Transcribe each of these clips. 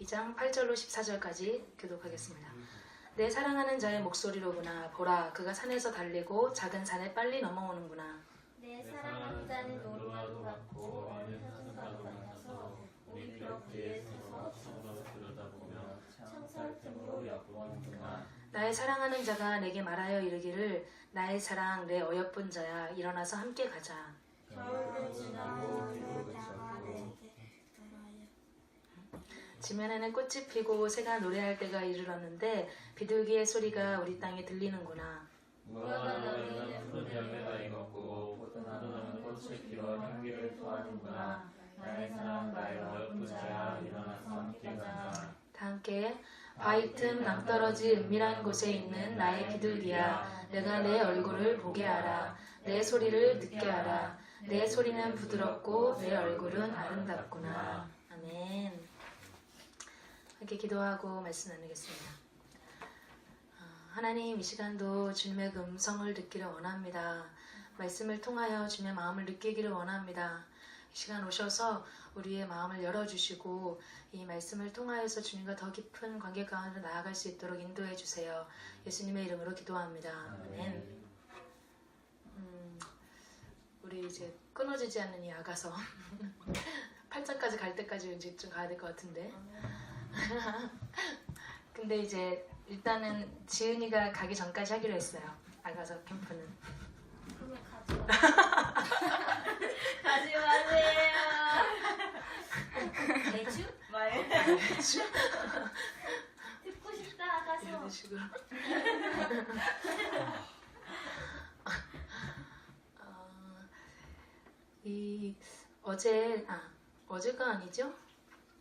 2장 8절로 14절까지 교독하겠습니다. 내 사랑하는 자의 목소리로구나. 보라, 그가 산에서 달리고 작은 산에 빨리 넘어오는구나. 내 사랑하는 자는 노루마도 받고 어느 사슴과도 만나서 우리 벽 뒤에 서서 성벽을 들여다보며 창살 틈으로 엿보는구나. 나의 사랑하는 자가 내게 말하여 이르기를 나의 사랑 내 어여쁜 자야 일어나서 함께 가자. 겨울은 지나고 겨울다가 내게 돌아요. 지면에는 꽃이 피고 새가 노래할 때가 이르렀는데 비둘기의 소리가 우리 땅에 들리는구나. 무화과 나무는 푸른 열매가 익었고 포도나무는 꽃을 피워 향기를 토하는구나. 나의 사랑 나의 어여쁜 자야 일어나서 함께 가자. 다 함께 바위 틈 낭떠러지 은밀한 곳에 있는 나의 비둘기야, 내가 내 얼굴을 보게 하라. 내 소리를 듣게 하라. 내 소리는 부드럽고 내 얼굴은 아름답구나. 아멘. 이렇게 기도하고 말씀 나누겠습니다. 하나님, 이 시간도 주님의 그 음성을 듣기를 원합니다. 말씀을 통하여 주님의 마음을 느끼기를 원합니다. 이 시간 오셔서 우리의 마음을 열어주시고 이 말씀을 통하여서 주님과 더 깊은 관계 가운데 나아갈 수 있도록 인도해 주세요. 예수님의 이름으로 기도합니다. 아멘. 우리 이제 끊어지지 않는 이 아가서 8장까지 갈 때까지 이제 좀 가야 될 것 같은데. 근데 이제 일단은 지은이가 가기 전까지 하기로 했어요. 아가서 캠프는. 그러면 가지 가지 마세요. 매주? 매주? 듣고 싶다 가서. 이런 식으로. 어제가 아니죠?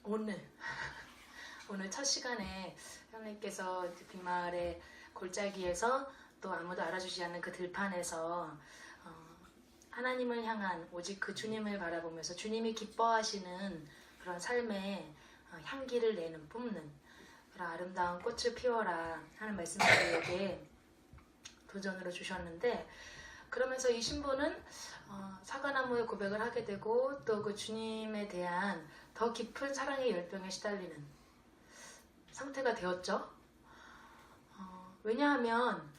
오늘 첫 시간에 형님께서 빅마을의 골짜기에서 또 아무도 알아주지 않는 그 들판에서 하나님을 향한 오직 그 주님을 바라보면서 주님이 기뻐하시는 그런 삶의 향기를 내는 뿜는 그런 아름다운 꽃을 피워라 하는 말씀을 우리에게 도전으로 주셨는데, 그러면서 이 신부는 사과나무의 고백을 하게 되고 또 그 주님에 대한 더 깊은 사랑의 열병에 시달리는 상태가 되었죠. 왜냐하면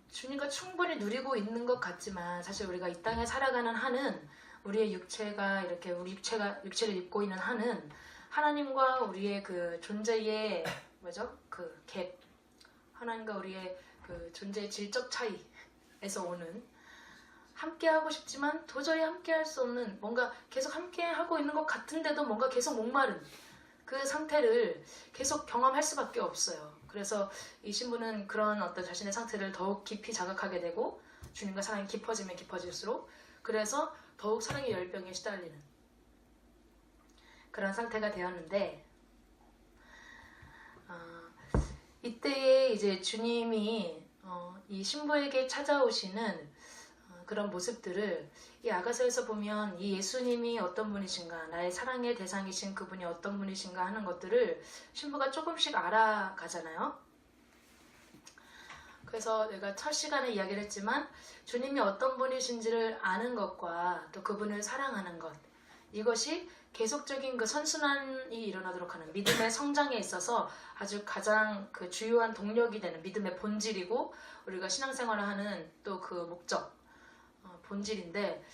주님과 충분히 누리고 있는 것 같지만 사실 우리가 이 땅에 살아가는 한은 우리의 육체가 이렇게 우리 육체를 입고 있는 한은 하나님과 우리의 그 존재의 그 갭, 하나님과 우리의 그 존재의 질적 차이에서 오는, 함께하고 싶지만 도저히 함께할 수 없는, 뭔가 계속 함께하고 있는 것 같은데도 뭔가 계속 목마른 그 상태를 계속 경험할 수밖에 없어요. 그래서 이 신부는 그런 어떤 자신의 상태를 더욱 깊이 자각하게 되고 주님과 사랑이 깊어지면 깊어질수록 그래서 더욱 사랑의 열병에 시달리는 그런 상태가 되었는데, 이때에 이제 주님이 이 신부에게 찾아오시는 그런 모습들을 이 아가서에서 보면 이 예수님이 어떤 분이신가, 나의 사랑의 대상이신 그분이 어떤 분이신가 하는 것들을 신부가 조금씩 알아가잖아요. 그래서 내가 첫 시간에 이야기를 했지만 주님이 어떤 분이신지를 아는 것과 또 그분을 사랑하는 것, 이것이 계속적인 그 선순환이 일어나도록 하는 믿음의 성장에 있어서 아주 가장 그 주요한 동력이 되는 믿음의 본질이고 우리가 신앙생활을 하는 또 그 목적, 본질인데,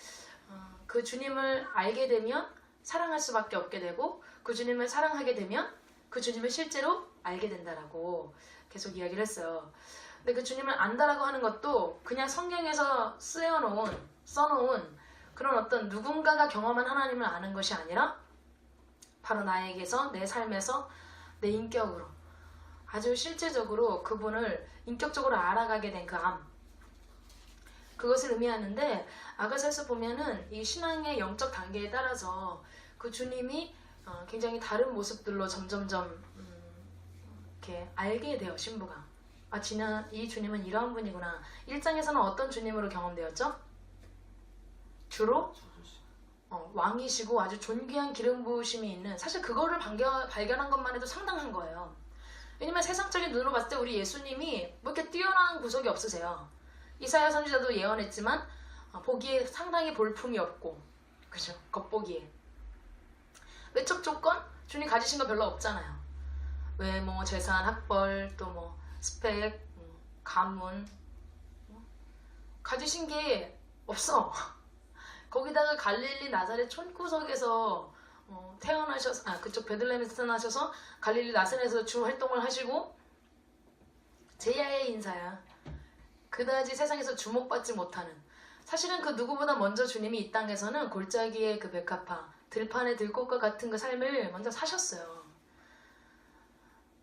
그 주님을 알게 되면 사랑할 수밖에 없게 되고 그 주님을 사랑하게 되면 그 주님을 실제로 알게 된다라고 계속 이야기를 했어요. 근데 그 주님을 안다라고 하는 것도 그냥 성경에서 써놓은 그런 어떤 누군가가 경험한 하나님을 아는 것이 아니라 바로 나에게서, 내 삶에서, 내 인격으로 아주 실제적으로 그분을 인격적으로 알아가게 된 그 암, 그것을 의미하는데, 아가서에서 보면은 이 신앙의 영적 단계에 따라서 그 주님이 굉장히 다른 모습들로 점점점 이렇게 알게 돼요. 신부가 이 주님은 이러한 분이구나. 1장에서는 어떤 주님으로 경험되었죠? 주로 왕이시고 아주 존귀한 기름 부으심이 있는, 사실 그거를 발견한 것만 해도 상당한 거예요. 왜냐면 세상적인 눈으로 봤을 때 우리 예수님이 뭐 이렇게 뛰어난 구석이 없으세요. 이사야 선지자도 예언했지만 보기에 상당히 볼품이 없고, 그죠? 겉보기에 외적 조건 주님 가지신 거 별로 없잖아요. 외모, 재산, 학벌, 또 뭐 스펙, 가문 가지신 게 없어. 거기다가 갈릴리 나사렛 촌구석에서 태어나셔서 그쪽 베들레헴에서 태어나셔서 갈릴리 나사렛에서 주 활동을 하시고 제야의 인사야. 그다지 세상에서 주목받지 못하는, 사실은 그 누구보다 먼저 주님이 이 땅에서는 골짜기의 그 백합화, 들판의 들꽃과 같은 그 삶을 먼저 사셨어요.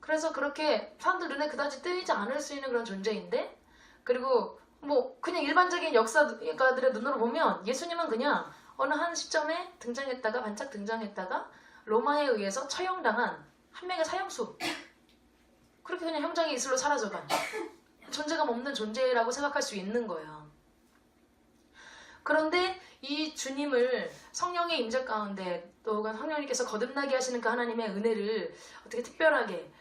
그래서 그렇게 사람들 눈에 그다지 띄지 않을 수 있는 그런 존재인데, 그리고 뭐 그냥 일반적인 역사가들의 눈으로 보면 예수님은 그냥 어느 한 시점에 등장했다가 반짝 등장했다가 로마에 의해서 처형당한 한 명의 사형수, 그렇게 그냥 형장의 이슬로 사라져간 존재감 없는 존재라고 생각할 수 있는 거예요. 그런데 이 주님을 성령의 임재 가운데 또 성령님께서 거듭나게 하시는 그 하나님의 은혜를 어떻게 특별하게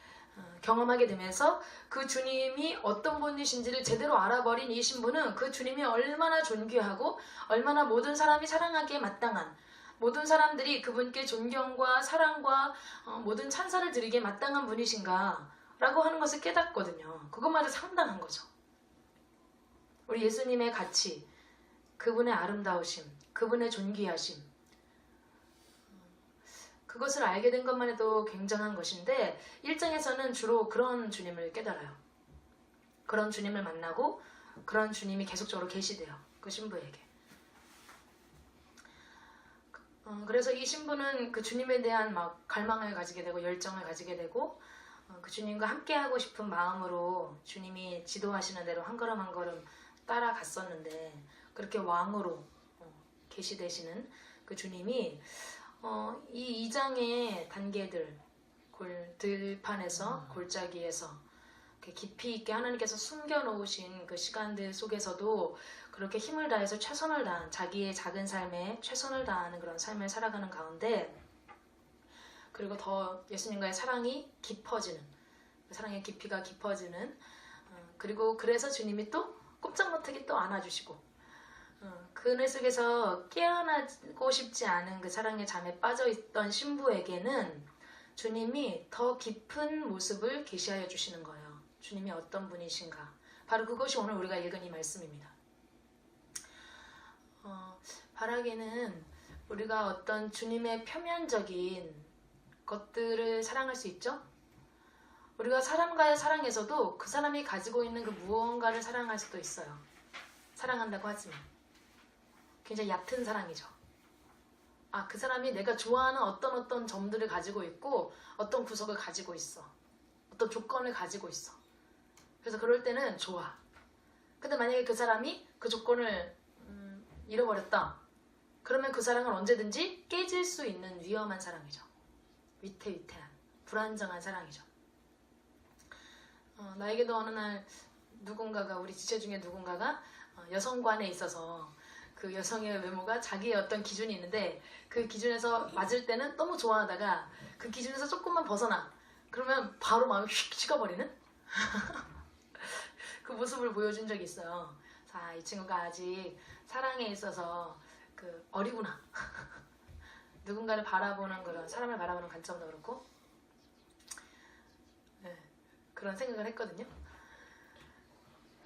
경험하게 되면서 그 주님이 어떤 분이신지를 제대로 알아버린 이 신부는 그 주님이 얼마나 존귀하고 얼마나 모든 사람이 사랑하기에 마땅한, 모든 사람들이 그분께 존경과 사랑과 모든 찬사를 드리기에 마땅한 분이신가 라고 하는 것을 깨닫거든요. 그것마저 상당한 거죠. 우리 예수님의 가치, 그분의 아름다우심, 그분의 존귀하심, 그것을 알게 된 것만 해도 굉장한 것인데 1장에서는 주로 그런 주님을 깨달아요. 그런 주님을 만나고 그런 주님이 계속적으로 계시대요. 그 신부에게. 그래서 이 신부는 그 주님에 대한 막 갈망을 가지게 되고 열정을 가지게 되고 그 주님과 함께하고 싶은 마음으로 주님이 지도하시는 대로 한 걸음 한 걸음 따라갔었는데, 그렇게 왕으로 계시되시는 그 주님이 이 2장의 단계들, 들판에서 골짜기에서 깊이 있게 하나님께서 숨겨놓으신 그 시간들 속에서도 그렇게 힘을 다해서 최선을 다한, 자기의 작은 삶에 최선을 다하는 그런 삶을 살아가는 가운데, 그리고 더 예수님과의 사랑이 깊어지는, 그 사랑의 깊이가 깊어지는, 그리고 그래서 주님이 또 꼼짝 못하게 또 안아주시고, 그 은혜 속에서 깨어나고 싶지 않은 그 사랑의 잠에 빠져있던 신부에게는 주님이 더 깊은 모습을 계시하여 주시는 거예요. 주님이 어떤 분이신가. 바로 그것이 오늘 우리가 읽은 이 말씀입니다. 바라기는 우리가 어떤 주님의 표면적인 것들을 사랑할 수 있죠. 우리가 사람과의 사랑에서도 그 사람이 가지고 있는 그 무언가를 사랑할 수도 있어요. 사랑한다고 하지만 굉장히 얕은 사랑이죠. 그 사람이 내가 좋아하는 어떤 점들을 가지고 있고 어떤 구석을 가지고 있어. 어떤 조건을 가지고 있어. 그래서 그럴 때는 좋아. 근데 만약에 그 사람이 그 조건을 잃어버렸다. 그러면 그 사랑은 언제든지 깨질 수 있는 위험한 사랑이죠. 위태위태한, 불안정한 사랑이죠. 나에게도 어느 날 누군가가, 우리 지체 중에 누군가가 여성관에 있어서 그 여성의 외모가 자기의 어떤 기준이 있는데 그 기준에서 맞을 때는 너무 좋아하다가 그 기준에서 조금만 벗어나. 그러면 바로 마음이 휙 식어버리는 그 모습을 보여준 적이 있어요. 자, 이 친구가 아직 사랑에 있어서 그 어리구나. 누군가를 바라보는 그런, 사람을 바라보는 관점도 그렇고 그런 생각을 했거든요.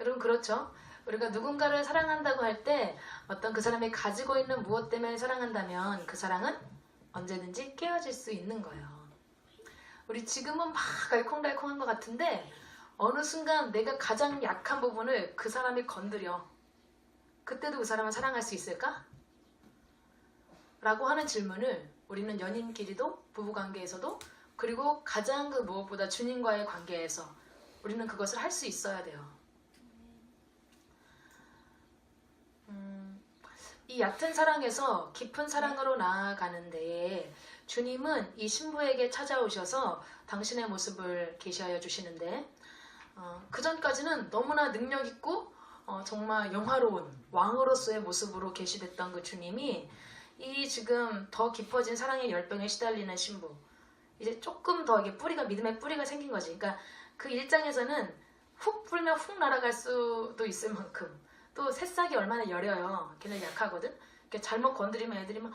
여러분 그렇죠? 우리가 누군가를 사랑한다고 할 때 어떤 그 사람이 가지고 있는 무엇 때문에 사랑한다면 그 사랑은 언제든지 깨어질 수 있는 거예요. 우리 지금은 막 알콩달콩한 것 같은데 어느 순간 내가 가장 약한 부분을 그 사람이 건드려. 그때도 그 사람을 사랑할 수 있을까? 라고 하는 질문을 우리는 연인끼리도, 부부관계에서도, 그리고 가장 그 무엇보다 주님과의 관계에서 우리는 그것을 할 수 있어야 돼요. 이 얕은 사랑에서 깊은 사랑으로 나아가는 데에 주님은 이 신부에게 찾아오셔서 당신의 모습을 계시하여 주시는데 그 전까지는 너무나 능력 있고 정말 영화로운 왕으로서의 모습으로 계시됐던 그 주님이 이 지금 더 깊어진 사랑의 열병에 시달리는 신부, 이제 조금 더 이게 뿌리가, 믿음의 뿌리가 생긴 거지. 그러니까 그 1장에서는 훅 불면 훅 날아갈 수도 있을 만큼, 또 새싹이 얼마나 여려요. 걔네 약하거든. 잘못 건드리면 애들이 막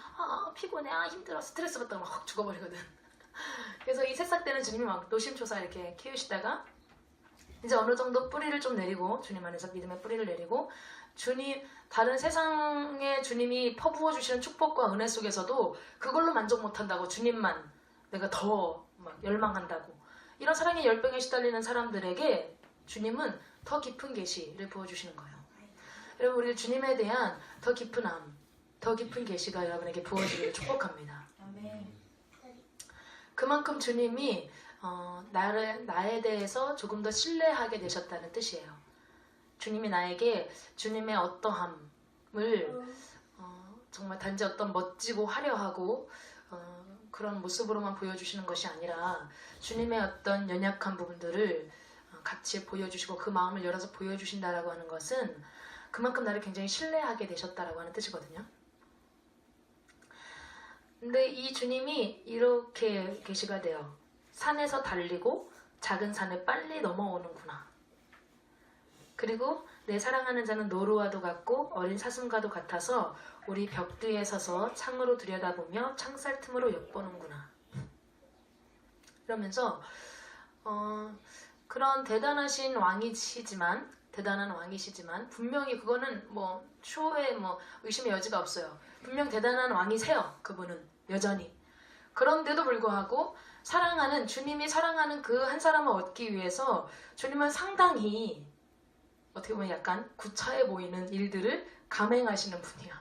피곤해, 힘들어, 스트레스 받다가 막 확 죽어버리거든. 그래서 이 새싹 때는 주님이 막 노심초사 이렇게 키우시다가 이제 어느 정도 뿌리를 좀 내리고 주님 안에서 믿음의 뿌리를 내리고 주님 다른 세상에 주님이 퍼부어 주시는 축복과 은혜 속에서도 그걸로 만족 못한다고 주님만 내가 더 막 열망한다고 이런 사랑의 열병에 시달리는 사람들에게 주님은 더 깊은 계시를 부어주시는 거예요. 여러분 우리 주님에 대한 더 깊은 암, 더 깊은 계시가 여러분에게 부어지기를 축복합니다. 그만큼 주님이 나에 대해서 조금 더 신뢰하게 되셨다는 뜻이에요. 주님이 나에게 주님의 어떠함을 정말 단지 어떤 멋지고 화려하고 그런 모습으로만 보여주시는 것이 아니라 주님의 어떤 연약한 부분들을 같이 보여주시고 그 마음을 열어서 보여주신다라고 하는 것은 그만큼 나를 굉장히 신뢰하게 되셨다라고 하는 뜻이거든요. 근데 이 주님이 이렇게 계시가 돼요. 산에서 달리고 작은 산을 빨리 넘어오는구나. 그리고 내 사랑하는 자는 노루와도 같고 어린 사슴과도 같아서 우리 벽 뒤에 서서 창으로 들여다보며 창살 틈으로 엿보는구나. 이러면서 그런 대단한 왕이시지만 분명히 그거는 뭐 추호의 의심의 여지가 없어요. 분명 대단한 왕이세요. 그분은 여전히. 그런데도 불구하고 주님이 사랑하는 그 한 사람을 얻기 위해서 주님은 상당히 어떻게 보면 약간 구차해 보이는 일들을 감행하시는 분이야.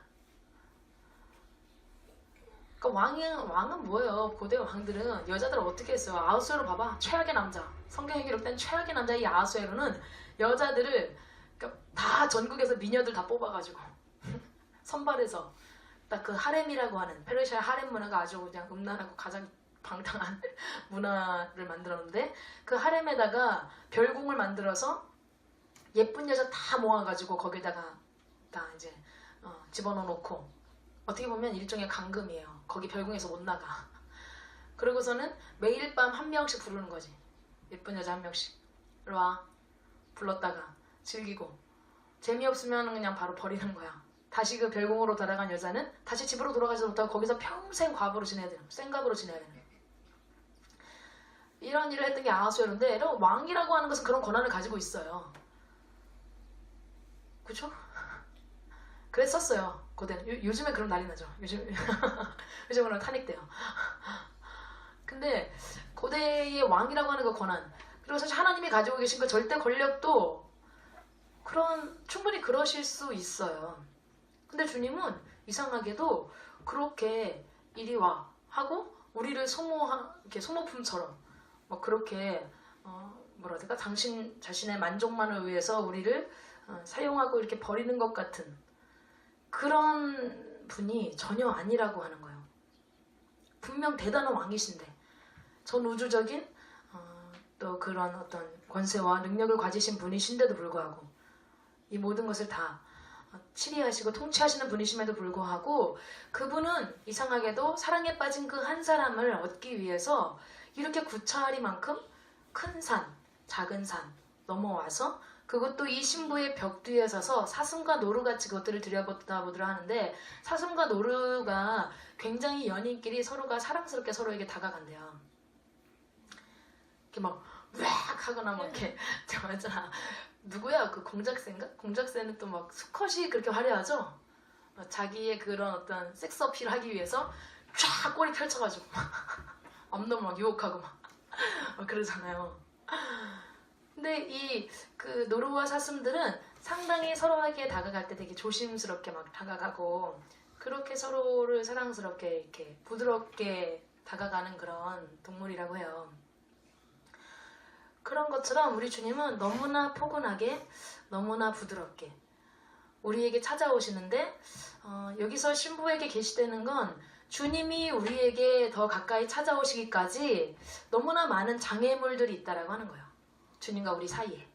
그러니까 왕은 뭐예요? 고대 왕들은 여자들을 어떻게 했어요? 아하수에로 봐봐. 최악의 남자. 성경에 기록된 최악의 남자 이 아하수에로는 여자들을 그러니까 다 전국에서 미녀들 다 뽑아가지고 선발해서 딱 그 하렘이라고 하는 페르시아 하렘 문화가 아주 그냥 음란하고 가장 방탕한 문화를 만들었는데 그 하렘에다가 별궁을 만들어서 예쁜 여자 다 모아가지고 거기다가 다 이제 집어넣어 놓고 어떻게 보면 일종의 감금이에요. 거기 별궁에서 못 나가. 그러고서는 매일 밤 한 명씩 부르는 거지. 예쁜 여자 한 명씩. 이리 와. 불렀다가 즐기고 재미없으면 그냥 바로 버리는 거야. 다시 그 별궁으로 돌아간 여자는 다시 집으로 돌아가지 못하고 거기서 평생 과부로 지내야 돼요. 생과부로 지내야 되는. 이런 일을 했던 게 아하수에로인데 왕이라고 하는 것은 그런 권한을 가지고 있어요. 그쵸? 그랬었어요. 고대는. 요즘에 그럼 난리 나죠. 요즘은 탄핵돼요. 근데 고대의 왕이라고 하는 그 권한 그리고 사실 하나님이 가지고 계신 그 절대 권력도 충분히 그러실 수 있어요. 근데 주님은 이상하게도 그렇게 이리 와 하고 우리를 이렇게 소모품처럼 그렇게 뭐라 해야 될까? 당신 자신의 만족만을 위해서 우리를 사용하고 이렇게 버리는 것 같은 그런 분이 전혀 아니라고 하는 거예요. 분명 대단한 왕이신데 전 우주적인 또 그런 어떤 권세와 능력을 가지신 분이신데도 불구하고 이 모든 것을 다 치리하시고 통치하시는 분이심에도 불구하고 그분은 이상하게도 사랑에 빠진 그 한 사람을 얻기 위해서 이렇게 구차하리만큼 큰 산, 작은 산 넘어와서 그것도 이 신부의 벽 뒤에 서서 사슴과 노루같이 그것들을 들여다보더라 하는데 사슴과 노루가 굉장히 연인끼리 서로가 사랑스럽게 서로에게 다가간대요. 이렇게 막 으악 하거나 막 이렇게 있잖아. 누구야? 그 공작새인가? 공작새는 또 막 수컷이 그렇게 화려하죠? 자기의 그런 어떤 섹스 어필을 하기 위해서 쫙 꼬리 펼쳐가지고 앞놈을 막 유혹하고 막 그러잖아요. 근데 그 노루와 사슴들은 상당히 서로에게 다가갈 때 되게 조심스럽게 막 다가가고 그렇게 서로를 사랑스럽게 이렇게 부드럽게 다가가는 그런 동물이라고 해요. 그런 것처럼 우리 주님은 너무나 포근하게 너무나 부드럽게 우리에게 찾아오시는데 여기서 신부에게 계시되는 건 주님이 우리에게 더 가까이 찾아오시기까지 너무나 많은 장애물들이 있다라고 하는 거예요. 주님과 우리 사이에.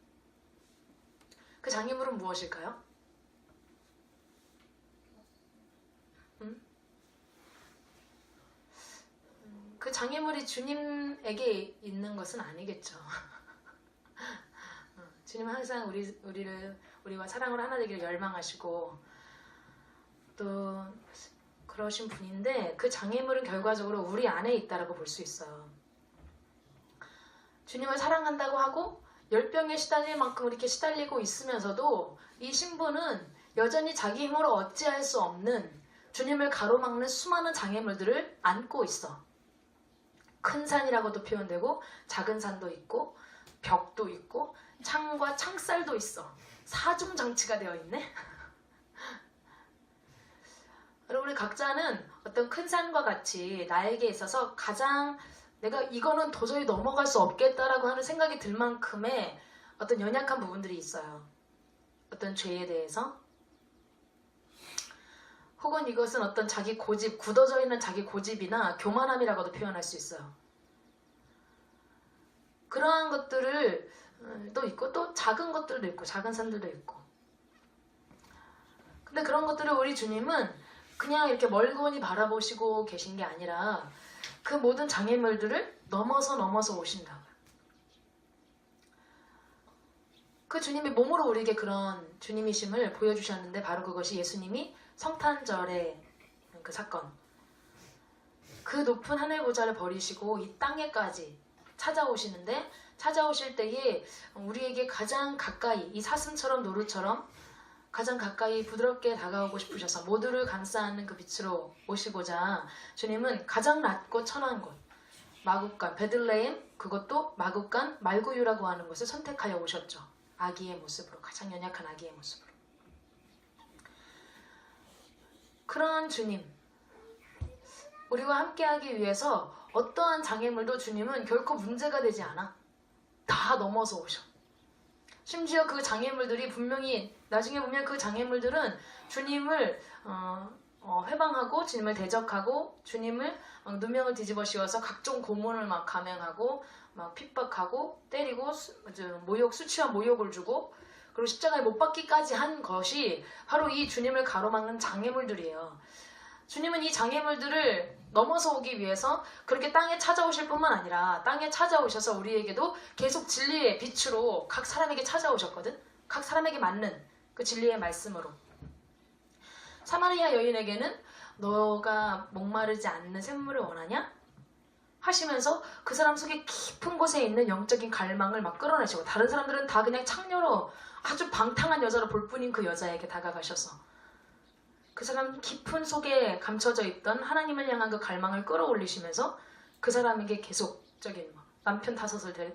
그 장애물은 무엇일까요? 그 장애물이 주님에게 있는 것은 아니겠죠. 주님은 항상 우리와 사랑으로 하나 되기를 열망하시고 또 그러신 분인데 그 장애물은 결과적으로 우리 안에 있다라고 볼 수 있어요. 주님을 사랑한다고 하고 열병에 시달릴 만큼 이렇게 시달리고 있으면서도 이 신부는 여전히 자기 힘으로 어찌할 수 없는 주님을 가로막는 수많은 장애물들을 안고 있어. 큰 산이라고도 표현되고 작은 산도 있고 벽도 있고 창과 창살도 있어. 사중장치가 되어 있네. 그리고 우리 각자는 어떤 큰 산과 같이 나에게 있어서 가장 내가 이거는 도저히 넘어갈 수 없겠다라고 하는 생각이 들 만큼의 어떤 연약한 부분들이 있어요. 어떤 죄에 대해서 혹은 이것은 어떤 자기 고집, 굳어져 있는 자기 고집이나 교만함이라고도 표현할 수 있어요. 그러한 것들을 또 있고 또 작은 것들도 있고 작은 산들도 있고. 근데 그런 것들을 우리 주님은 그냥 이렇게 멀거니 바라보시고 계신 게 아니라 그 모든 장애물들을 넘어서 오신다. 그 주님이 몸으로 우리에게 그런 주님이심을 보여주셨는데 바로 그것이 예수님이 성탄절의 그 사건. 그 높은 하늘 보좌를 버리시고 이 땅에까지 찾아오시는데 찾아오실 때에 우리에게 가장 가까이 이 사슴처럼 노루처럼 가장 가까이 부드럽게 다가오고 싶으셔서 모두를 감싸는 그 빛으로 오시고자 주님은 가장 낮고 천한 곳 마국간 베들레헴 그것도 마국간 말구유라고 하는 곳을 선택하여 오셨죠. 아기의 모습으로 가장 연약한 아기의 모습으로. 그런 주님 우리와 함께하기 위해서 어떠한 장애물도 주님은 결코 문제가 되지 않아. 다 넘어서 오셔. 심지어 그 장애물들이 분명히 나중에 보면 그 장애물들은 주님을 회방하고 주님을 대적하고 주님을 누명을 뒤집어 씌워서 각종 고문을 막 감행하고 막 핍박하고 때리고 수치와 모욕을 주고 그리고 십자가에 못 박기까지 한 것이 바로 이 주님을 가로막는 장애물들이에요. 주님은 이 장애물들을 넘어서 오기 위해서 그렇게 땅에 찾아오실 뿐만 아니라 땅에 찾아오셔서 우리에게도 계속 진리의 빛으로 각 사람에게 찾아오셨거든. 각 사람에게 맞는 그 진리의 말씀으로. 사마리아 여인에게는 너가 목마르지 않는 샘물을 원하냐? 하시면서 그 사람 속에 깊은 곳에 있는 영적인 갈망을 막 끌어내시고 다른 사람들은 다 그냥 창녀로 아주 방탕한 여자로 볼 뿐인 그 여자에게 다가가셔서 그 사람 깊은 속에 감춰져 있던 하나님을 향한 그 갈망을 끌어올리시면서 그 사람에게 계속적인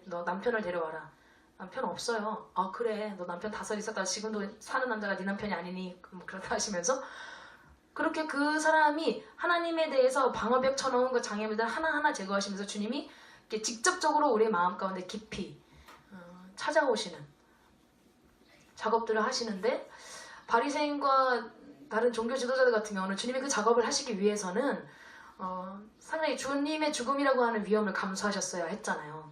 너 남편을 데려와라. 남편 없어요. 아 그래 너 남편 5 있었다 지금도 사는 남자가 네 남편이 아니니 그렇다 하시면서 그렇게 그 사람이 하나님에 대해서 방어벽 쳐놓은 그 장애물들 하나하나 제거하시면서 주님이 이렇게 직접적으로 우리의 마음 가운데 깊이 찾아오시는 작업들을 하시는데 바리새인과 다른 종교 지도자들 같은 경우는 주님이 그 작업을 하시기 위해서는 상당히 주님의 죽음이라고 하는 위험을 감수하셨어야 했잖아요.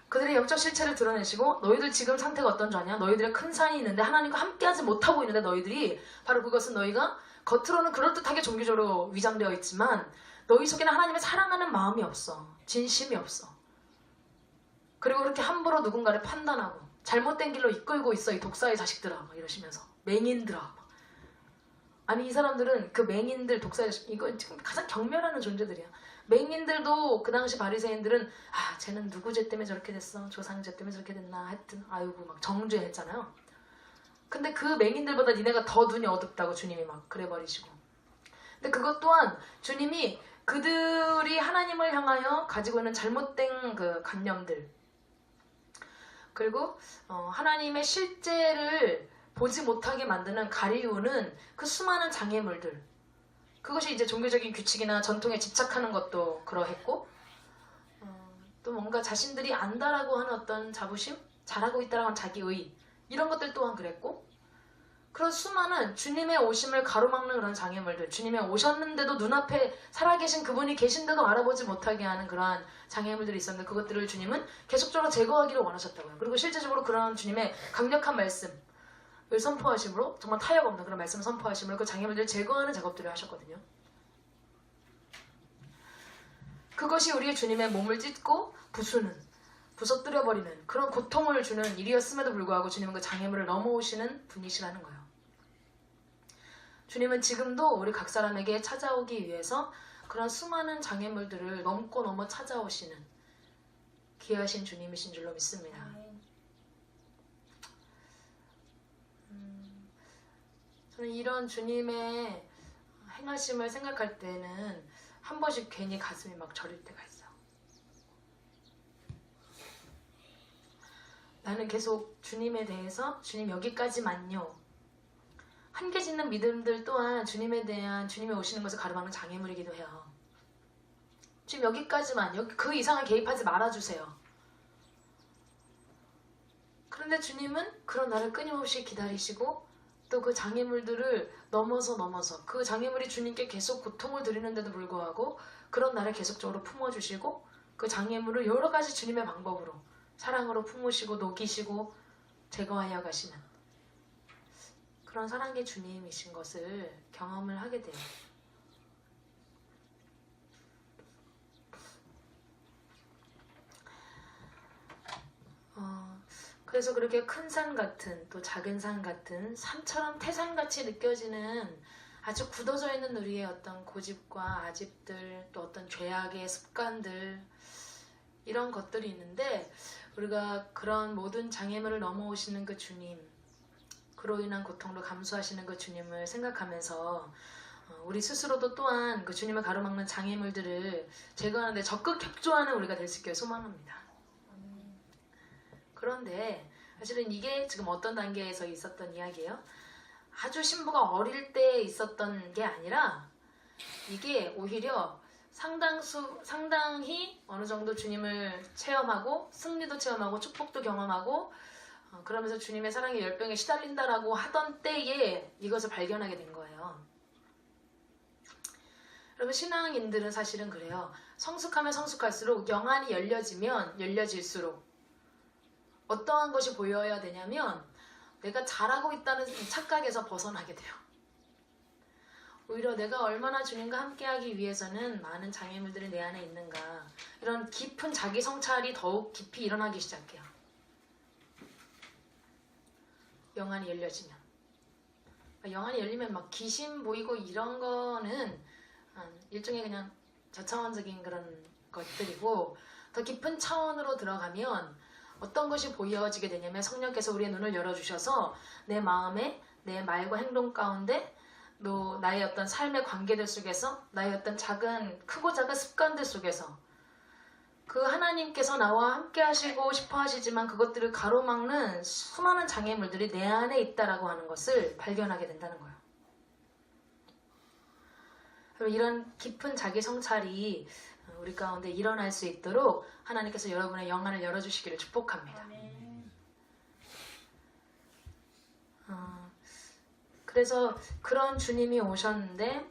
그들의 영적 실체를 드러내시고 너희들 지금 상태가 어떤 줄 아냐? 너희들의 큰 산이 있는데 하나님과 함께하지 못하고 있는데 너희들이 바로 그것은 너희가 겉으로는 그럴듯하게 종교적으로 위장되어 있지만 너희 속에는 하나님을 사랑하는 마음이 없어. 진심이 없어. 그리고 그렇게 함부로 누군가를 판단하고 잘못된 길로 이끌고 있어 이 독사의 자식들아 막 이러시면서 맹인들아 아니 이 사람들은 그 맹인들 독사의 자식 이거 지금 가장 경멸하는 존재들이야. 맹인들도 그 당시 바리새인들은 아 쟤는 누구 죄 때문에 저렇게 됐어 조상 죄 때문에 저렇게 됐나 하여튼 아이고 막 정죄했잖아요. 근데 그 맹인들보다 니네가 더 눈이 어둡다고 주님이 막 그래버리시고 근데 그것 또한 주님이 그들이 하나님을 향하여 가지고 있는 잘못된 그 관념들 그리고 하나님의 실제를 보지 못하게 만드는 가리우는 그 수많은 장애물들 그것이 이제 종교적인 규칙이나 전통에 집착하는 것도 그러했고 또 뭔가 자신들이 안다라고 하는 어떤 자부심 잘하고 있다라고 하는 자기의 이런 것들 또한 그랬고 그런 수많은 주님의 오심을 가로막는 그런 장애물들 주님의 오셨는데도 눈앞에 살아계신 그분이 계신데도 알아보지 못하게 하는 그러한 장애물들이 있었는데 그것들을 주님은 계속적으로 제거하기를 원하셨다고요. 그리고 실제적으로 그런 주님의 강력한 말씀을 선포하심으로 정말 타협 없는 그런 말씀을 선포하심으로 그 장애물들을 제거하는 작업들을 하셨거든요. 그것이 우리의 주님의 몸을 찢고 부서뜨려버리는 그런 고통을 주는 일이었음에도 불구하고 주님은 그 장애물을 넘어오시는 분이시라는 거예요. 주님은 지금도 우리 각 사람에게 찾아오기 위해서 그런 수많은 장애물들을 넘고 넘어 찾아오시는 귀하신 주님이신 줄로 믿습니다. 저는 이런 주님의 행하심을 생각할 때는 한 번씩 괜히 가슴이 막 저릴 때가 있어. 나는 계속 주님에 대해서 주님 여기까지만요. 한계 짓는 믿음들 또한 주님에 대한 주님이 오시는 것을 가로막는 장애물이기도 해요. 지금 여기까지만, 그 이상을 개입하지 말아주세요. 그런데 주님은 그런 나를 끊임없이 기다리시고 또 그 장애물들을 넘어서 그 장애물이 주님께 계속 고통을 드리는데도 불구하고 그런 나를 계속적으로 품어주시고 그 장애물을 여러 가지 주님의 방법으로 사랑으로 품으시고 녹이시고 제거하여 가시는 그런 사랑의 주님이신 것을 경험을 하게 돼요. 그래서 그렇게 큰 산 같은 또 작은 산 같은 산처럼 태산같이 느껴지는 아주 굳어져 있는 우리의 어떤 고집과 아집들 또 어떤 죄악의 습관들 이런 것들이 있는데 우리가 그런 모든 장애물을 넘어오시는 그 주님 그로 인한 고통을 감수하시는 그 주님을 생각하면서 우리 스스로도 또한 그 주님을 가로막는 장애물들을 제거하는 데 적극 협조하는 우리가 될 수 있기를 소망합니다. 그런데 사실은 이게 지금 어떤 단계에서 있었던 이야기예요? 아주 신부가 어릴 때 있었던 게 아니라 이게 오히려 상당히 어느 정도 주님을 체험하고 승리도 체험하고 축복도 경험하고 그러면서 주님의 사랑의 열병에 시달린다라고 하던 때에 이것을 발견하게 된 거예요. 여러분 신앙인들은 사실은 그래요. 성숙하면 성숙할수록 영안이 열려지면 열려질수록 어떠한 것이 보여야 되냐면 내가 잘하고 있다는 착각에서 벗어나게 돼요. 오히려 내가 얼마나 주님과 함께하기 위해서는 많은 장애물들이 내 안에 있는가 이런 깊은 자기 성찰이 더욱 깊이 일어나기 시작해요. 영안이 열려지면 영안이 열리면 막 귀신 보이고 이런 거는 일종의 그냥 저차원적인 그런 것들이고 더 깊은 차원으로 들어가면 어떤 것이 보여지게 되냐면 성령께서 우리의 눈을 열어주셔서 내 마음에 내 말과 행동 가운데 또 나의 어떤 삶의 관계들 속에서 나의 어떤 크고 작은 습관들 속에서 그 하나님께서 나와 함께 하시고 싶어 하시지만 그것들을 가로막는 수많은 장애물들이 내 안에 있다라고 하는 것을 발견하게 된다는 거예요. 이런 깊은 자기 성찰이 우리 가운데 일어날 수 있도록 하나님께서 여러분의 영안을 열어주시기를 축복합니다. 그래서 그런 주님이 오셨는데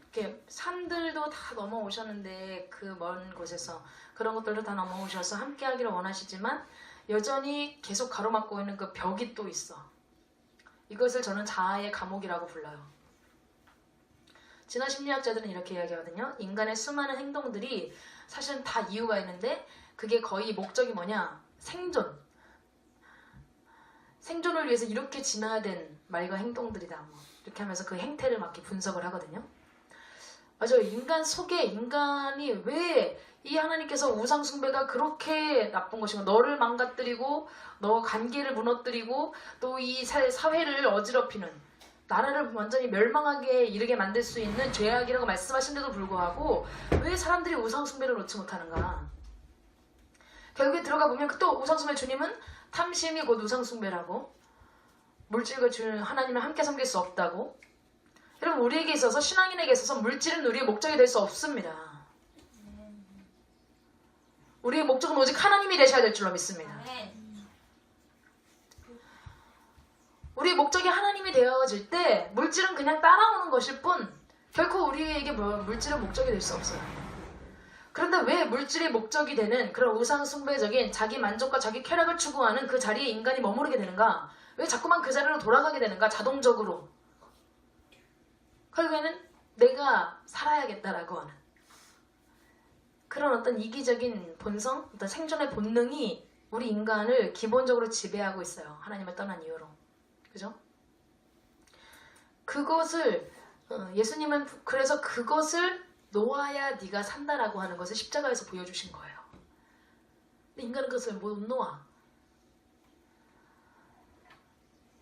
이렇게 산들도 다 넘어오셨는데 그 먼 곳에서 그런 것들도 다 넘어오셔서 함께하기를 원하시지만 여전히 계속 가로막고 있는 그 벽이 또 있어. 이것을 저는 자아의 감옥이라고 불러요. 진화 심리학자들은 이렇게 이야기하거든요. 인간의 수많은 행동들이 사실은 다 이유가 있는데 그게 거의 목적이 뭐냐? 생존을 위해서 이렇게 진화된 말과 행동들이다. 뭐 이렇게 하면서 그 행태를 막 이렇게 분석을 하거든요. 맞아요. 인간 속에 인간이 왜 이 하나님께서 우상 숭배가 그렇게 나쁜 것인가? 너를 망가뜨리고 너 관계를 무너뜨리고 또 이 사회를 어지럽히는 나라를 완전히 멸망하게 이르게 만들 수 있는 죄악이라고 말씀하신데도 불구하고 왜 사람들이 우상 숭배를 놓지 못하는가? 결국에 들어가 보면 또 우상 숭배 주님은 탐심이 곧 우상 숭배라고 물질과 주는 하나님을 함께 섬길 수 없다고. 여러분 우리에게 있어서 신앙인에게 있어서 물질은 우리의 목적이 될 수 없습니다. 우리의 목적은 오직 하나님이 되셔야 될 줄로 믿습니다. 우리의 목적이 하나님이 되어질 때 물질은 그냥 따라오는 것일 뿐 결코 우리에게 물질은 목적이 될 수 없어요. 그런데 왜 물질이 목적이 되는 그런 우상 숭배적인 자기 만족과 자기 쾌락을 추구하는 그 자리에 인간이 머무르게 되는가? 왜 자꾸만 그 자리로 돌아가게 되는가? 자동적으로. 결국에는 내가 살아야겠다라고 하는 그런 어떤 이기적인 본성, 어떤 생존의 본능이 우리 인간을 기본적으로 지배하고 있어요. 하나님을 떠난 이유로. 그죠? 그것을 예수님은 그래서 그것을 놓아야 네가 산다라고 하는 것을 십자가에서 보여주신 거예요. 근데 인간은 그것을 못 놓아.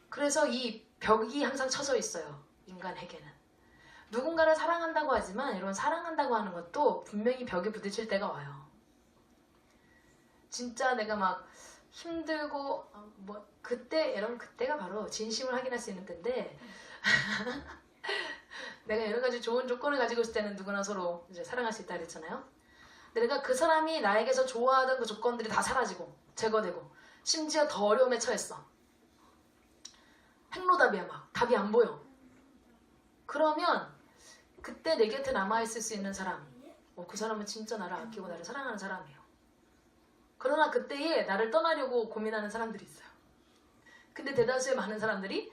그래서 이 벽이 항상 쳐져 있어요. 인간에게는. 누군가를 사랑한다고 하지만 여러분 사랑한다고 하는 것도 분명히 벽에 부딪힐 때가 와요. 진짜 내가 막 힘들고 그때 여러분 그때가 바로 진심을 확인할 수 있는 때인데 내가 여러 가지 좋은 조건을 가지고 있을 때는 누구나 서로 이제 사랑할 수 있다 그랬잖아요. 근데 내가 그 사람이 나에게서 좋아하던 그 조건들이 다 사라지고 제거되고 심지어 더 어려움에 처했어. 행로답이야. 막 답이 안 보여. 그러면 그때 내 곁에 남아있을 수 있는 사람, 그 사람은 진짜 나를 아끼고 나를 사랑하는 사람이에요. 그러나 그때에 나를 떠나려고 고민하는 사람들이 있어요. 근데 대다수의 많은 사람들이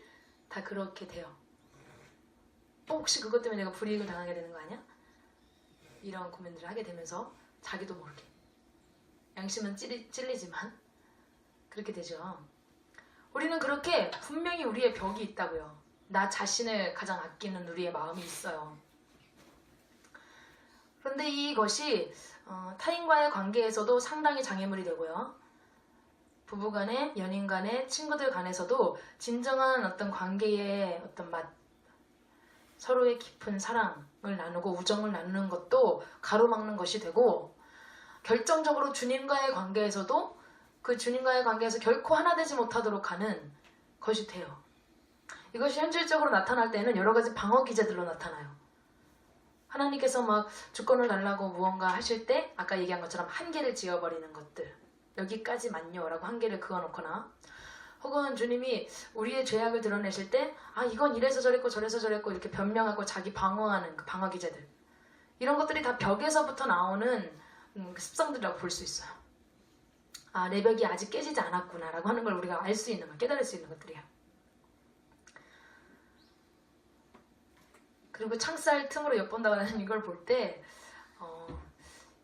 다 그렇게 돼요. 혹시 그것 때문에 내가 불이익을 당하게 되는 거 아니야? 이런 고민들을 하게 되면서 자기도 모르게 양심은 찔리지만 그렇게 되죠. 우리는 그렇게 분명히 우리의 벽이 있다고요. 나 자신을 가장 아끼는 우리의 마음이 있어요. 그런데 이것이 타인과의 관계에서도 상당히 장애물이 되고요. 부부간에, 연인간에, 친구들 간에서도 진정한 어떤 관계의 어떤 맛, 서로의 깊은 사랑을 나누고 우정을 나누는 것도 가로막는 것이 되고, 결정적으로 주님과의 관계에서도 그 주님과의 관계에서 결코 하나 되지 못하도록 하는 것이 돼요. 이것이 현실적으로 나타날 때는 여러 가지 방어 기제들로 나타나요. 하나님께서 막 주권을 달라고 무언가 하실 때 아까 얘기한 것처럼 한계를 지어버리는 것들, 여기까지만요 라고 한계를 그어놓거나, 혹은 주님이 우리의 죄악을 드러내실 때 이건 이래서 저랬고 저래서 저랬고 이렇게 변명하고 자기 방어하는 그 방어 기제들, 이런 것들이 다 벽에서부터 나오는 그 습성들이라고 볼 수 있어요. 내 벽이 아직 깨지지 않았구나 라고 하는 걸 우리가 알 수 있는, 깨달을 수 있는 것들이에요. 그리고 창살 틈으로 엿본다고 하는 이걸 볼 때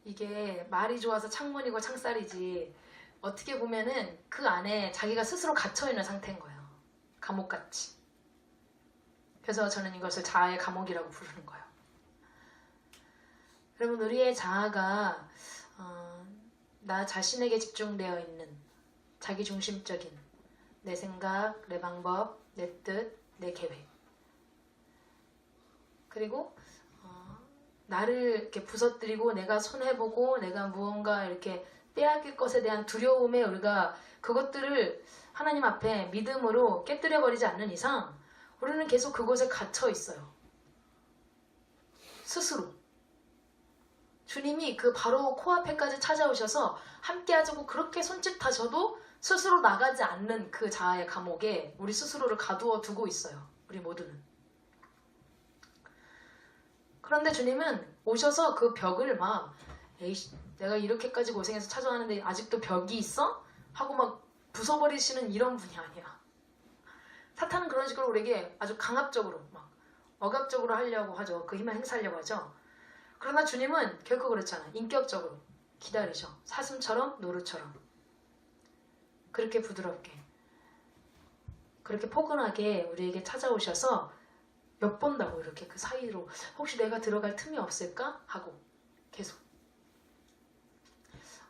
이게 말이 좋아서 창문이고 창살이지, 어떻게 보면은 그 안에 자기가 스스로 갇혀있는 상태인 거예요. 감옥같이. 그래서 저는 이것을 자아의 감옥이라고 부르는 거예요. 여러분, 우리의 자아가 나 자신에게 집중되어 있는 자기중심적인 내 생각, 내 방법, 내 뜻, 내 계획, 그리고 나를 이렇게 부서뜨리고 내가 손해보고 내가 무언가 이렇게 빼앗길 것에 대한 두려움에 우리가 그것들을 하나님 앞에 믿음으로 깨뜨려버리지 않는 이상 우리는 계속 그곳에 갇혀 있어요. 스스로. 주님이 그 바로 코앞에까지 찾아오셔서 함께 하자고 그렇게 손짓하셔도 스스로 나가지 않는 그 자아의 감옥에 우리 스스로를 가두어 두고 있어요. 우리 모두는. 그런데 주님은 오셔서 그 벽을 막 에이씨, 내가 이렇게까지 고생해서 찾아왔는데 아직도 벽이 있어? 하고 막 부숴버리시는 이런 분이 아니야. 사탄은 그런 식으로 우리에게 아주 강압적으로 막 억압적으로 하려고 하죠. 그 힘을 행사하려고 하죠. 그러나 주님은 결코 그렇지 않아요. 인격적으로 기다리셔. 사슴처럼 노루처럼 그렇게 부드럽게, 그렇게 포근하게 우리에게 찾아오셔서 엿본다고, 이렇게 그 사이로 혹시 내가 들어갈 틈이 없을까? 하고 계속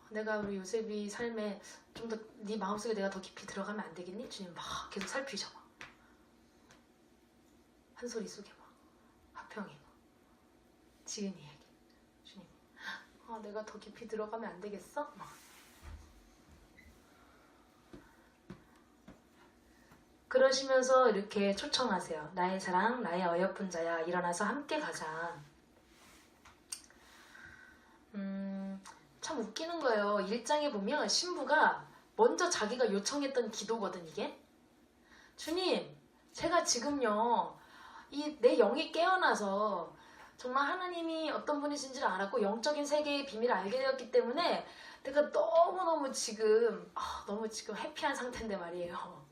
내가 우리 요셉이 삶에 좀 더 네 마음속에 내가 더 깊이 들어가면 안 되겠니? 주님 막 계속 살피셔. 한 소리 속에 막 화평이 지은이 얘기. 주님 내가 더 깊이 들어가면 안 되겠어? 막. 그러시면서 이렇게 초청하세요. 나의 사랑, 나의 어여쁜 자야, 일어나서 함께 가자. 참 웃기는 거예요. 1장에 보면 신부가 먼저 자기가 요청했던 기도거든, 이게. 주님, 제가 지금요, 내 영이 깨어나서 정말 하나님이 어떤 분이신지를 알았고 영적인 세계의 비밀을 알게 되었기 때문에 내가 너무 지금 해피한 상태인데 말이에요.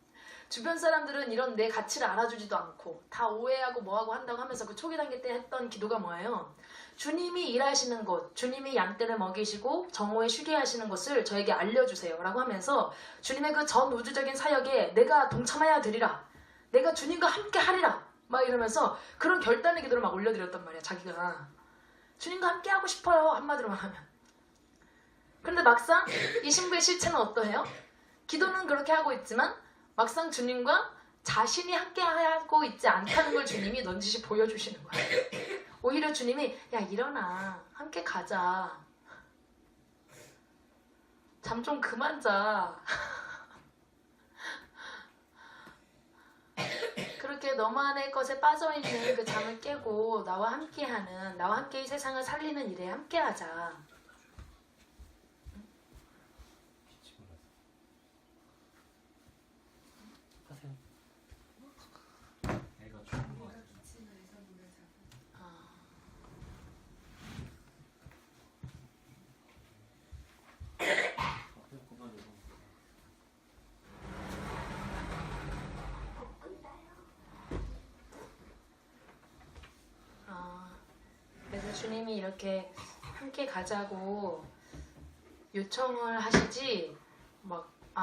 주변 사람들은 이런 내 가치를 알아주지도 않고 다 오해하고 뭐하고 한다고 하면서 그 초기 단계 때 했던 기도가 뭐예요? 주님이 일하시는 곳, 주님이 양떼를 먹이시고 정오에 쉬게 하시는 것을 저에게 알려주세요 라고 하면서 주님의 그 전 우주적인 사역에 내가 동참하여 드리라, 내가 주님과 함께 하리라 막 이러면서 그런 결단의 기도를 막 올려드렸단 말이야. 자기가 주님과 함께 하고 싶어요, 한마디로 말하면. 그런데 막상 이 신부의 실체는 어떠해요? 기도는 그렇게 하고 있지만 막상 주님과 자신이 함께 하고 있지 않다는 걸 주님이 넌지시 보여주시는 거예요. 오히려 주님이 야 일어나 함께 가자. 잠 좀 그만 자. 그렇게 너만의 것에 빠져있는 그 잠을 깨고 나와 함께하는, 나와 함께 이 세상을 살리는 일에 함께하자. 하세요. 애가 좋은 거 같아. 그래서 주님이 이렇게 함께 가자고 요청을 하시지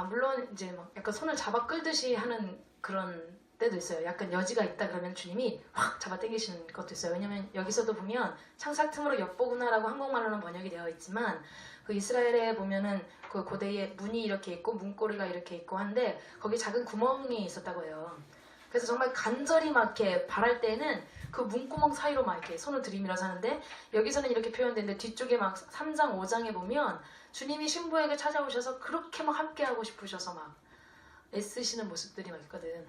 물론 이제 막 약간 손을 잡아 끌듯이 하는 그런 때도 있어요. 약간 여지가 있다 그러면 주님이 확 잡아 당기시는 것도 있어요. 왜냐면 여기서도 보면 창살 틈으로 엿보구나라고 한국말로는 번역이 되어 있지만 그 이스라엘에 보면은 그 고대에 문이 이렇게 있고 문고리가 이렇게 있고 한데 거기 작은 구멍이 있었다고 해요. 그래서 정말 간절히 막 이렇게 바랄 때는 그 문구멍 사이로 막 이렇게 손을 들이밀어서 하는데 여기서는 이렇게 표현되는데 뒤쪽에 막 3장 5장에 보면 주님이 신부에게 찾아오셔서 그렇게 막 함께하고 싶으셔서 막 애쓰시는 모습들이 막 있거든.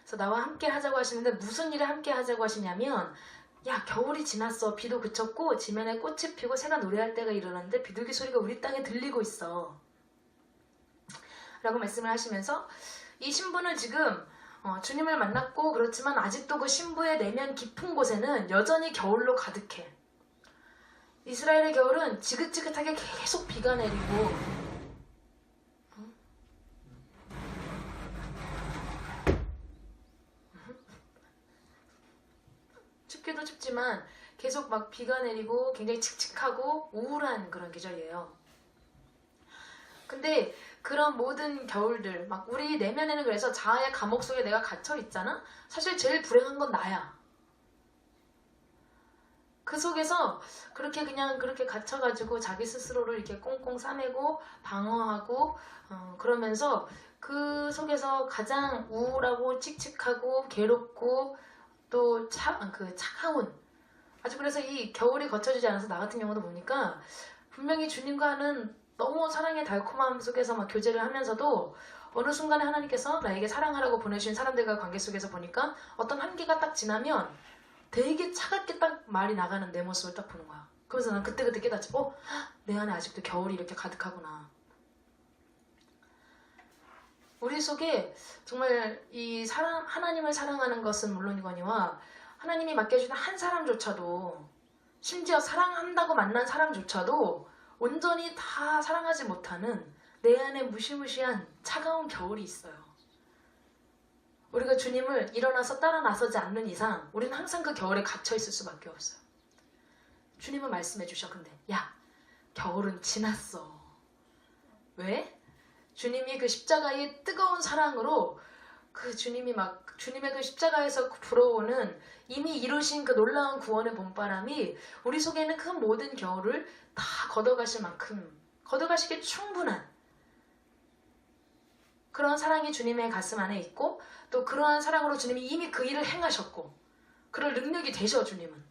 그래서 나와 함께 하자고 하시는데 무슨 일에 함께 하자고 하시냐면 야 겨울이 지났어. 비도 그쳤고 지면에 꽃이 피고 새가 노래할 때가 일어났는데 비둘기 소리가 우리 땅에 들리고 있어. 라고 말씀을 하시면서 이 신부는 지금 주님을 만났고 그렇지만 아직도 그 신부의 내면 깊은 곳에는 여전히 겨울로 가득해. 이스라엘의 겨울은 지긋지긋하게 계속 비가 내리고 춥기도 춥지만 계속 막 비가 내리고 굉장히 칙칙하고 우울한 그런 계절이에요. 근데 그런 모든 겨울들 막 우리 내면에는 그래서 자아의 감옥 속에 내가 갇혀 있잖아. 사실 제일 불행한 건 나야. 그 속에서 그렇게 그냥 그렇게 갇혀가지고 자기 스스로를 이렇게 꽁꽁 싸매고 방어하고 그러면서 그 속에서 가장 우울하고 칙칙하고 괴롭고 또 차가운 아주 그래서 이 겨울이 거쳐지지 않아서 나 같은 경우도 보니까 분명히 주님과는 너무 사랑의 달콤함 속에서 막 교제를 하면서도 어느 순간에 하나님께서 나에게 사랑하라고 보내주신 사람들과 관계 속에서 보니까 어떤 한계가 딱 지나면 되게 차갑게 딱 말이 나가는 내 모습을 딱 보는 거야. 그래서 난 그때그때 깨닫지. 내 안에 아직도 겨울이 이렇게 가득하구나. 우리 속에 정말 이 하나님을 사랑하는 것은 물론이거니와 하나님이 맡겨주는 한 사람조차도 심지어 사랑한다고 만난 사람조차도 온전히 다 사랑하지 못하는 내 안에 무시무시한 차가운 겨울이 있어요. 우리가 주님을 일어나서 따라 나서지 않는 이상 우리는 항상 그 겨울에 갇혀있을 수밖에 없어요. 주님은 말씀해 주셔. 근데 야 겨울은 지났어. 왜? 주님이 그 십자가의 뜨거운 사랑으로 그 주님이 막 주님의 그 십자가에서 불어오는 이미 이루신 그 놀라운 구원의 봄바람이 우리 속에 있는 그 모든 겨울을 다 걷어가실 만큼 걷어가시기에 충분한 그런 사랑이 주님의 가슴 안에 있고 또 그러한 사랑으로 주님이 이미 그 일을 행하셨고 그럴 능력이 되셔 주님은.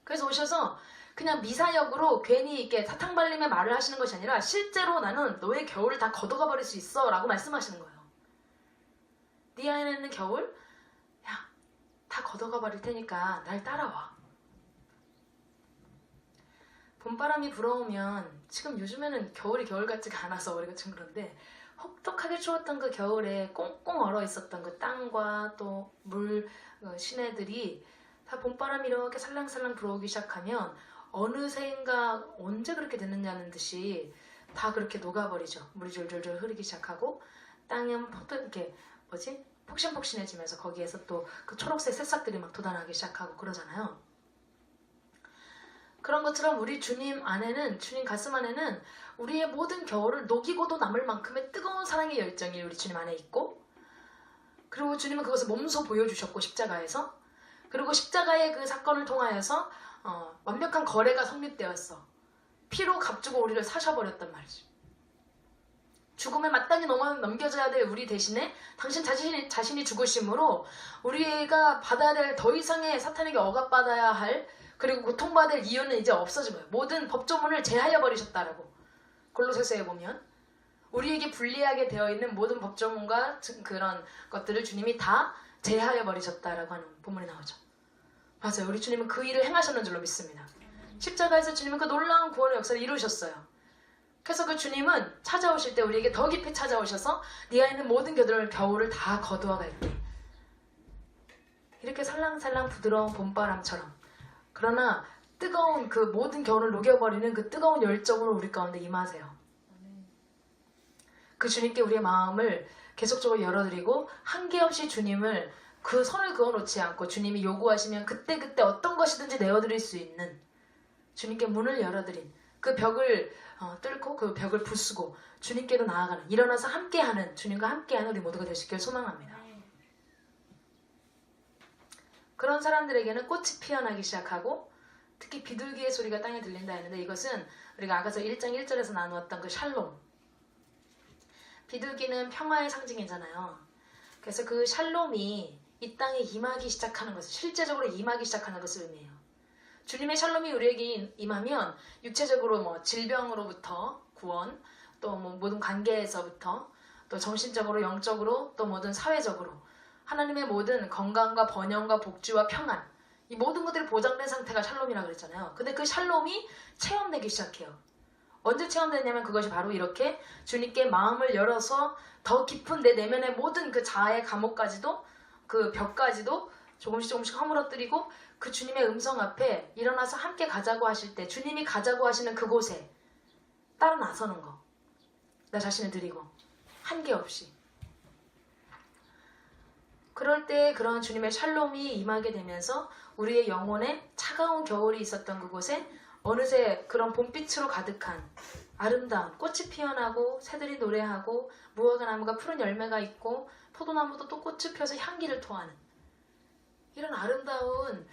그래서 오셔서 그냥 미사역으로 괜히 이렇게 사탕발림의 말을 하시는 것이 아니라 실제로 나는 너의 겨울을 다 걷어가 버릴 수 있어 라고 말씀하시는 거예요. 네 안에 있는 겨울 야, 다 걷어가 버릴 테니까 날 따라와. 봄바람이 불어오면 지금 요즘에는 겨울이 겨울 같지가 않아서 우리가 좀 그런데 혹독하게 추웠던 그 겨울에 꽁꽁 얼어 있었던 그 땅과 또 물 시내들이 다 봄바람이 이렇게 살랑살랑 불어오기 시작하면 어느새인가 언제 그렇게 됐느냐는 듯이 다 그렇게 녹아버리죠. 물이 졸졸졸 흐르기 시작하고 땅은 이렇게 폭신폭신해지면서 거기에서 또 그 초록색 새싹들이 막 돋아나기 시작하고 그러잖아요. 그런 것처럼 우리 주님 안에는 주님 가슴 안에는 우리의 모든 겨울을 녹이고도 남을 만큼의 뜨거운 사랑의 열정이 우리 주님 안에 있고 그리고 주님은 그것을 몸소 보여주셨고 십자가에서 그리고 십자가의 그 사건을 통하여서 완벽한 거래가 성립되었어. 피로 값주고 우리를 사셔버렸단 말이지. 죽음에 마땅히 넘겨져야 될 우리 대신에 당신 자신이 죽으심으로 우리가 받아야 될 더 이상의 사탄에게 억압받아야 할 그리고 고통받을 이유는 이제 없어진 거예요. 모든 법조문을 제하여 버리셨다라고. 골로새서에 보면 우리에게 불리하게 되어 있는 모든 법조문과 그런 것들을 주님이 다 제하여 버리셨다라고 하는 본문이 나오죠. 맞아요. 우리 주님은 그 일을 행하셨는 줄로 믿습니다. 십자가에서 주님은 그 놀라운 구원의 역사를 이루셨어요. 그래서 그 주님은 찾아오실 때 우리에게 더 깊이 찾아오셔서 네 안에 있는 모든 겨울을 다 거두어 갈게. 이렇게 살랑살랑 부드러운 봄바람처럼 그러나 뜨거운 그 모든 겨울을 녹여버리는 그 뜨거운 열정으로 우리 가운데 임하세요. 그 주님께 우리의 마음을 계속적으로 열어드리고 한계없이 주님을 그 선을 그어놓지 않고 주님이 요구하시면 그때그때 어떤 것이든지 내어드릴 수 있는 주님께 문을 열어드린 그 벽을 뚫고 그 벽을 부수고 주님께로 나아가는 일어나서 함께하는 주님과 함께하는 우리 모두가 될 수 있기를 소망합니다. 그런 사람들에게는 꽃이 피어나기 시작하고 특히 비둘기의 소리가 땅에 들린다 했는데 이것은 우리가 아가서 1장 1절에서 나누었던 그 샬롬. 비둘기는 평화의 상징이잖아요. 그래서 그 샬롬이 이 땅에 임하기 시작하는 것을 실제적으로 임하기 시작하는 것을 의미해요. 주님의 샬롬이 우리에게 임하면 육체적으로 질병으로부터 구원, 또 모든 관계에서부터 또 정신적으로 영적으로 또 모든 사회적으로 하나님의 모든 건강과 번영과 복지와 평안 이 모든 것들이 보장된 상태가 샬롬이라고 그랬잖아요. 근데 그 샬롬이 체험되기 시작해요. 언제 체험되냐면 그것이 바로 이렇게 주님께 마음을 열어서 더 깊은 내 내면의 모든 그 자아의 감옥까지도 그 벽까지도 조금씩 허물어뜨리고 그 주님의 음성 앞에 일어나서 함께 가자고 하실 때 주님이 가자고 하시는 그곳에 따라 나서는 거. 나 자신을 드리고 한계 없이. 그럴 때 그런 주님의 샬롬이 임하게 되면서 우리의 영혼에 차가운 겨울이 있었던 그곳에 어느새 그런 봄빛으로 가득한 아름다운 꽃이 피어나고 새들이 노래하고 무화과 나무가 푸른 열매가 있고 포도나무도 또 꽃을 펴서 향기를 토하는 이런 아름다운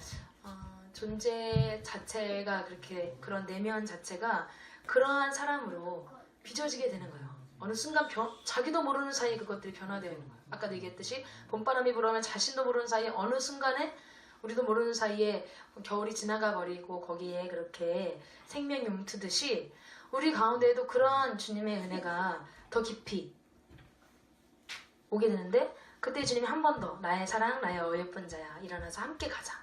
존재 자체가 그렇게 그런 내면 자체가 그러한 사람으로 빚어지게 되는 거예요. 어느 순간 자기도 모르는 사이에 그것들이 변화되어 있는 거예요. 아까도 얘기했듯이 봄바람이 불어오면 자신도 모르는 사이에 어느 순간에 우리도 모르는 사이에 겨울이 지나가 버리고 거기에 그렇게 생명이 움트듯이 우리 가운데에도 그러한 주님의 은혜가 더 깊이 오게 되는데 그때 주님이 한 번 더 나의 사랑 나의 어여쁜 자야 일어나서 함께 가자.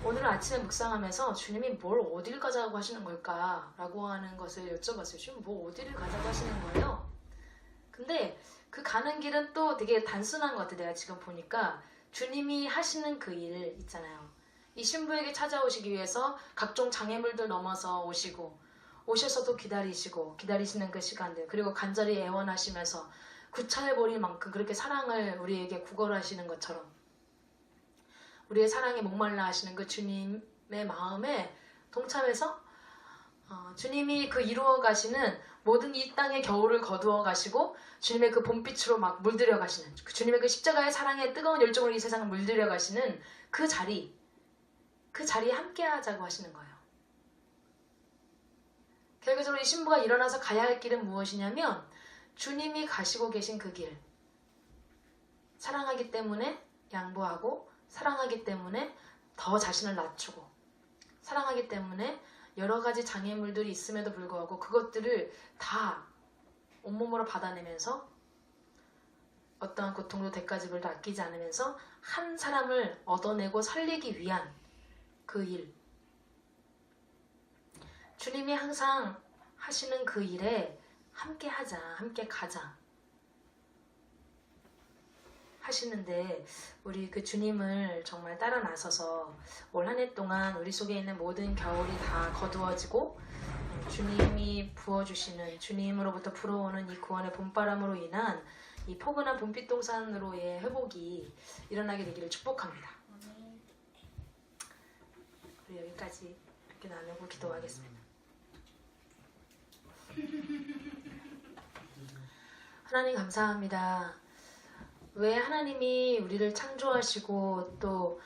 오늘 아침에 묵상하면서 주님이 뭘 어딜 가자고 하시는 걸까? 라고 하는 것을 여쭤봤어요. 주님 뭐 어디를 가자고 하시는 거예요? 근데 그 가는 길은 또 되게 단순한 것 같아요. 내가 지금 보니까 주님이 하시는 그 일 있잖아요. 이 신부에게 찾아오시기 위해서 각종 장애물들 넘어서 오셔서도 기다리시는 그 시간들 그리고 간절히 애원하시면서 구차해버릴 만큼 그렇게 사랑을 우리에게 구걸하시는 것처럼 우리의 사랑에 목말라 하시는 그 주님의 마음에 동참해서 주님이 그 이루어 가시는 모든 이 땅의 겨울을 거두어 가시고 주님의 그 봄빛으로 막 물들여 가시는 주님의 그 십자가의 사랑의 뜨거운 열정으로 이 세상을 물들여 가시는 그 자리에 함께 하자고 하시는 거예요. 결과적으로 이 신부가 일어나서 가야 할 길은 무엇이냐면 주님이 가시고 계신 그 길. 사랑하기 때문에 양보하고 사랑하기 때문에 더 자신을 낮추고 사랑하기 때문에 여러 가지 장애물들이 있음에도 불구하고 그것들을 다 온몸으로 받아내면서 어떠한 고통도 대가지불도 아끼지 않으면서 한 사람을 얻어내고 살리기 위한 그 일. 주님이 항상 하시는 그 일에 함께 하자, 함께 가자 하시는데 우리 그 주님을 정말 따라 나서서 올 한 해 동안 우리 속에 있는 모든 겨울이 다 거두어지고 주님이 부어주시는 주님으로부터 불어오는 이 구원의 봄바람으로 인한 이 포근한 봄빛 동산으로의 회복이 일어나게 되기를 축복합니다. 우리 여기까지 이렇게 나누고 기도하겠습니다. 하나님 감사합니다. 왜 하나님이 우리를 창조하시고 또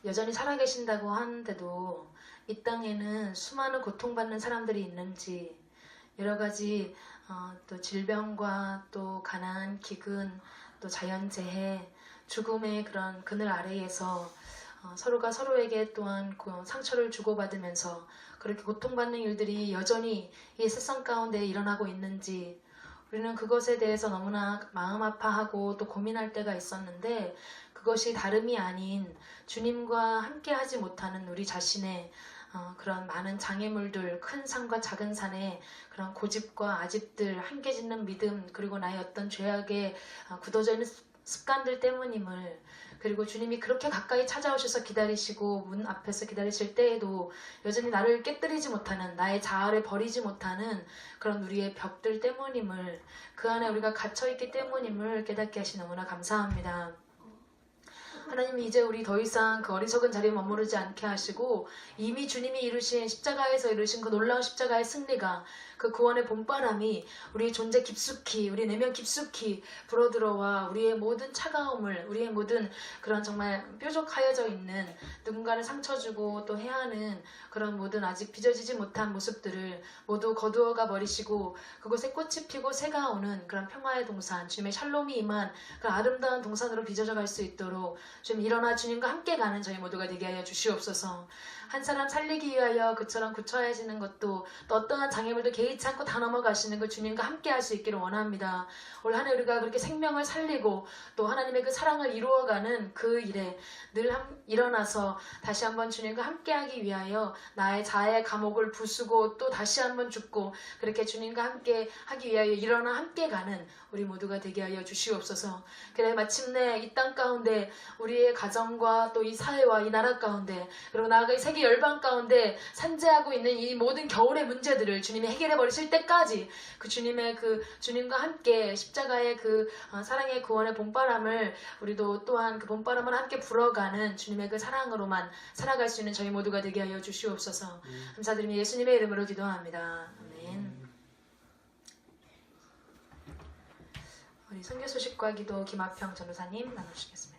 여전히 살아계신다고 하는데도 이 땅에는 수많은 고통받는 사람들이 있는지, 여러 가지 또 질병과 또 가난, 기근, 또 자연재해, 죽음의 그런 그늘 아래에서 서로가 서로에게 또한 상처를 주고받으면서 그렇게 고통받는 일들이 여전히 이 세상 가운데 일어나고 있는지, 우리는 그것에 대해서 너무나 마음 아파하고 또 고민할 때가 있었는데, 그것이 다름이 아닌 주님과 함께 하지 못하는 우리 자신의 그런 많은 장애물들, 큰 산과 작은 산의 그런 고집과 아집들, 한계 짓는 믿음, 그리고 나의 어떤 죄악에 굳어져 있는 습관들 때문임을, 그리고 주님이 그렇게 가까이 찾아오셔서 기다리시고 문 앞에서 기다리실 때에도 여전히 나를 깨뜨리지 못하는, 나의 자아를 버리지 못하는 그런 우리의 벽들 때문임을, 그 안에 우리가 갇혀있기 때문임을 깨닫게 하시 너무나 감사합니다. 하나님이 이제 우리 더 이상 그 어리석은 자리에 머무르지 않게 하시고, 이미 주님이 이루신 십자가에서 이루신 그 놀라운 십자가의 승리가, 그 구원의 봄바람이 우리의 존재 깊숙이, 우리 내면 깊숙이 불어들어와 우리의 모든 차가움을, 우리의 모든 그런 정말 뾰족하여져 있는, 누군가를 상처 주고 또 해하는 그런 모든 아직 빚어지지 못한 모습들을 모두 거두어가 버리시고, 그곳에 꽃이 피고 새가 오는 그런 평화의 동산, 주님의 샬롬이 임한 그런 아름다운 동산으로 빚어져 갈 수 있도록 좀 일어나 주님과 함께 가는 저희 모두가 되게 하여 주시옵소서. 한 사람 살리기 위하여 그처럼 굳혀야지는 것도, 또 어떠한 장애물도 개의치 않고 다 넘어가시는 그 주님과 함께 할 수 있기를 원합니다. 올 한 해 우리가 그렇게 생명을 살리고 또 하나님의 그 사랑을 이루어가는 그 일에 늘 일어나서 다시 한번 주님과 함께 하기 위하여 나의 자아의 감옥을 부수고 또 다시 한번 죽고, 그렇게 주님과 함께 하기 위하여 일어나 함께 가는 우리 모두가 되게 하여 주시옵소서. 그래 마침내 이 땅 가운데 우리의 가정과 또 이 사회와 이 나라 가운데, 그리고 나아가 이 세계 열방 가운데 산재하고 있는 이 모든 겨울의 문제들을 주님이 해결해 버리실 때까지 그 주님의 그 주님과 함께 십자가의 그 사랑의 구원의 봄바람을, 우리도 또한 그 봄바람을 함께 불어가는 주님의 그 사랑으로만 살아갈 수 있는 저희 모두가 되게 하여 주시옵소서. 감사드리며 예수님의 이름으로 기도합니다. 아멘. 우리 선교 소식과 기도 김학평 전도사님 나누시겠습니다.